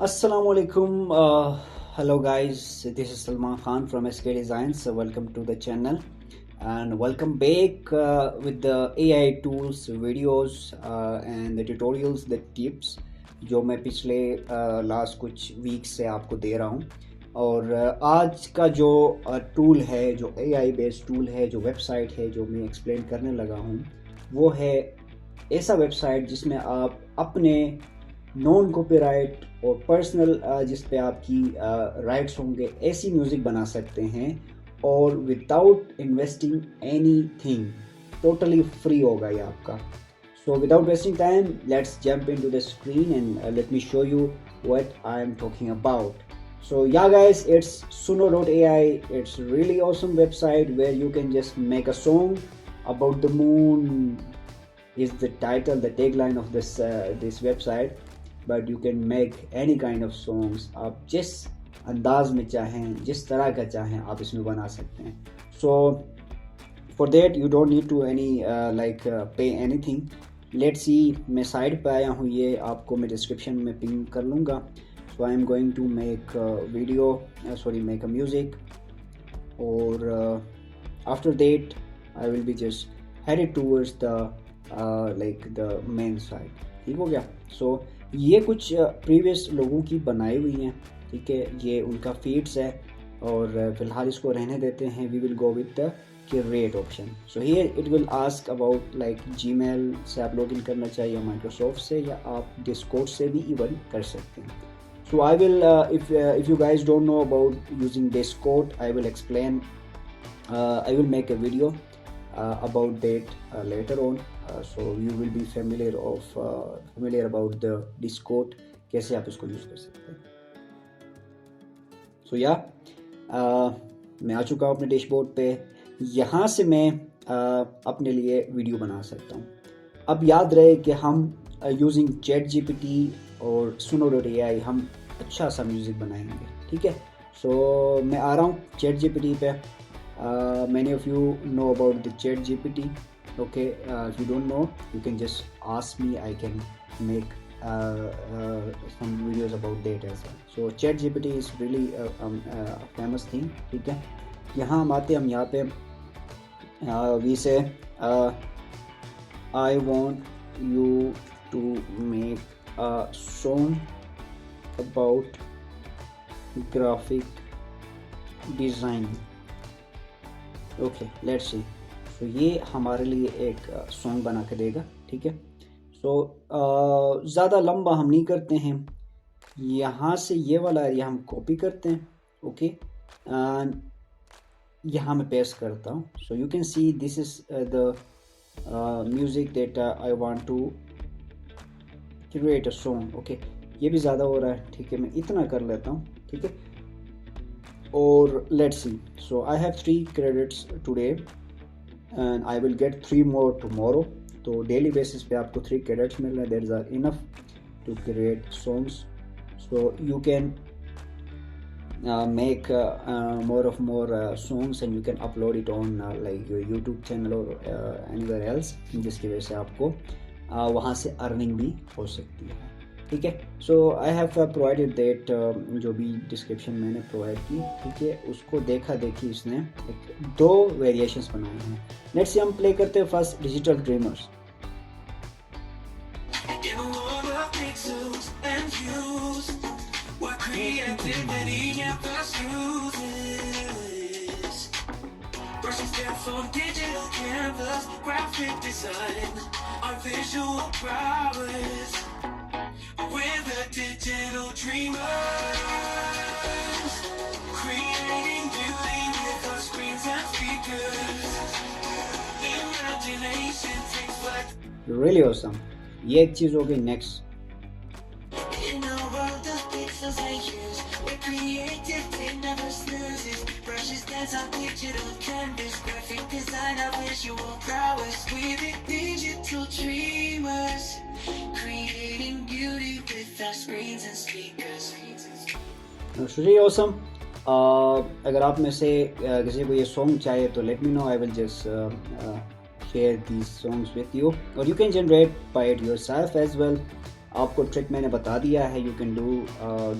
Assalamualaikum. Hello guys, this is Salman Khan from SK Designs. Welcome to the channel and welcome back with the AI tools, videos and the tutorials, the tips जो मैं पिछले last कुछ week से आपको दे रहा हूँ। और आज का जो टूल है, जो AI बेस्ड टूल है, जो वेबसाइट है, जो मैं एक्सप्लेन करने लगा हूँ, वो है ऐसा वेबसाइट जिसमें आप अपने नॉन कॉपीराइट और पर्सनल जिस पे आपकी राइट्स होंगे ऐसी म्यूज़िक बना सकते हैं और without investing anything, totally free होगा ये आपका। So without wasting time, let's jump into the screen and let me show you what I'm talking about. So yeah guys, it's Suno.ai. It's really awesome website where you can just make a song about the moon is the title, the tagline of this website. But you can make any kind of songs. आप जिस अंदाज में चाहें, जिस तरह का चाहें, आप इसमें बना सकते हैं. So for that you don't need to pay anything. Let's see, मैं साइड पे आया हूँ, ये आपको मैं डिस्क्रिप्शन में पिन कर लूँगा. So I am going to make a video, make a music, or after that I will be just headed towards the the main site. ठीक हो गया. So ये कुछ प्रीवियस लोगों की बनाई हुई हैं, ठीक है, ये उनका फीड्स है और फिलहाल इसको रहने देते हैं. We will go with the curate option. So here it will ask about Gmail से आप लॉगिन करना चाहिए, माइक्रोसॉफ्ट से, या आप डिस्कॉर्ड से भी इवन कर सकते हैं. So I will if you guys don't know about using Discord, I will explain, I will make a video about that later on. So you will be familiar about the Discord, कैसे आप इसको use कर सकते हैं. So मैं आ चुका हूँ अपने डैशबोर्ड पे. यहाँ से मैं अपने लिए वीडियो बना सकता हूँ. अब याद रहे कि हम यूजिंग ChatGPT और Suno.ai हम अच्छा सा म्यूज़िक बनाएंगे, ठीक है. So मैं आ रहा हूँ ChatGPT पे. Many of you know about the ChatGPT. Okay, if you don't know, you can just ask me. I can make some videos about that as well. So ChatGPT is really a famous thing. ठीक है. यहाँ हम आते, हम यहाँ पे we say I want you to make a song about graphic design. Okay, let's see. So ये हमारे लिए एक सॉन्ग बना के देगा, ठीक है. सो ज़्यादा लंबा हम नहीं करते हैं. यहाँ से ये वाला एरिया हम कॉपी करते हैं, ओके, एंड यहाँ मैं पेस्ट करता हूँ. So you can see this is the music that I want to create a song. Okay, ये भी ज़्यादा हो रहा है, ठीक है, मैं इतना कर लेता हूँ, ठीक है. और let's see. So I have 3 credits today and I will get 3 more tomorrow. तो डेली बेसिस पे आपको 3 credits मिल रहे हैं. There is enough to create songs. So you can make more songs and you can upload it on like your YouTube channel or anywhere else, जिसकी वजह से आपको वहाँ से अर्निंग भी हो सकती है, ठीक है. सो आई हैव प्रोवाइडेड दैट, जो भी डिस्क्रिप्शन मैंने प्रोवाइड की, ठीक है, उसको देखा देखी इसने एक 2 वेरिएशंस बनाए हैं. लेट्स से हम प्ले करते हैं first digital dreamers. We're the digital dreamers, creating beauty with our screens and speakers. Imagination takes flight. Really awesome. ये एक चीज हो गई. Next. In a world of pixels and hues, where creativity never snoozes, brushes dance on digital canvas, graphic design of visual prowess. We're the digital dreamers, creating beauty with our screens and speakers. That's really awesome. अगर आप में से किसी को ये song चाहिए तो let me know. I will just share these songs with you, or you can generate by it yourself as well. आपको ट्रिक मैंने बता दिया है, you can do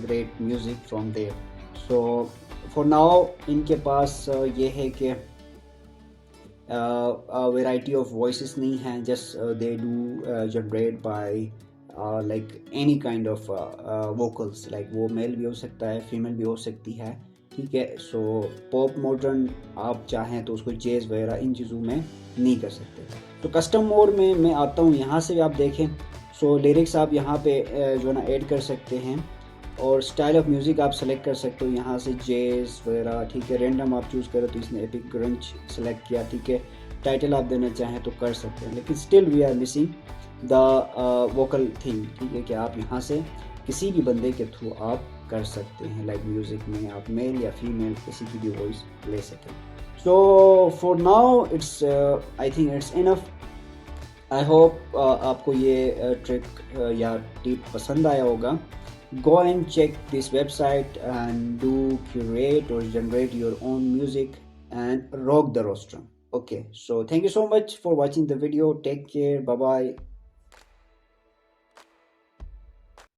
great music from there. So for now इनके पास ये है कि variety of voices नहीं हैं, just they do generate by like any kind of vocals, like वो मेल भी हो सकता है, फीमेल भी हो सकती है, ठीक है। सो पॉप मॉडर्न आप चाहें तो उसको जेज वगैरह इन चीज़ों में नहीं कर सकते। तो कस्टम मोड में मैं आता हूँ, यहाँ से आप देखें। सो लिरिक्स आप यहाँ पे जो है ना ऐड कर सकते हैं, और स्टाइल ऑफ म्यूज़िक आप सेलेक्ट कर सकते हो यहाँ से, जेज वगैरह, ठीक है। रैंडम आप चूज़ करो तो इसने एपिक ग्रंच सेलेक्ट किया, ठीक है। टाइटल आप देना चाहें तो कर सकते हैं, लेकिन still we are missing the vocal thing, ठीक है, कि आप यहाँ से किसी भी बंदे के थ्रू आप कर सकते हैं, लाइक म्यूज़िक में आप मेल या फीमेल किसी की भी वॉइस ले सकें। सो for now it's I think it's enough. I hope आपको ये ट्रिक या टिप पसंद आया होगा। Go and check this website and do curate or generate your own music and rock the rostrum. Okay, so thank you so much for watching the video. Take care. Bye bye.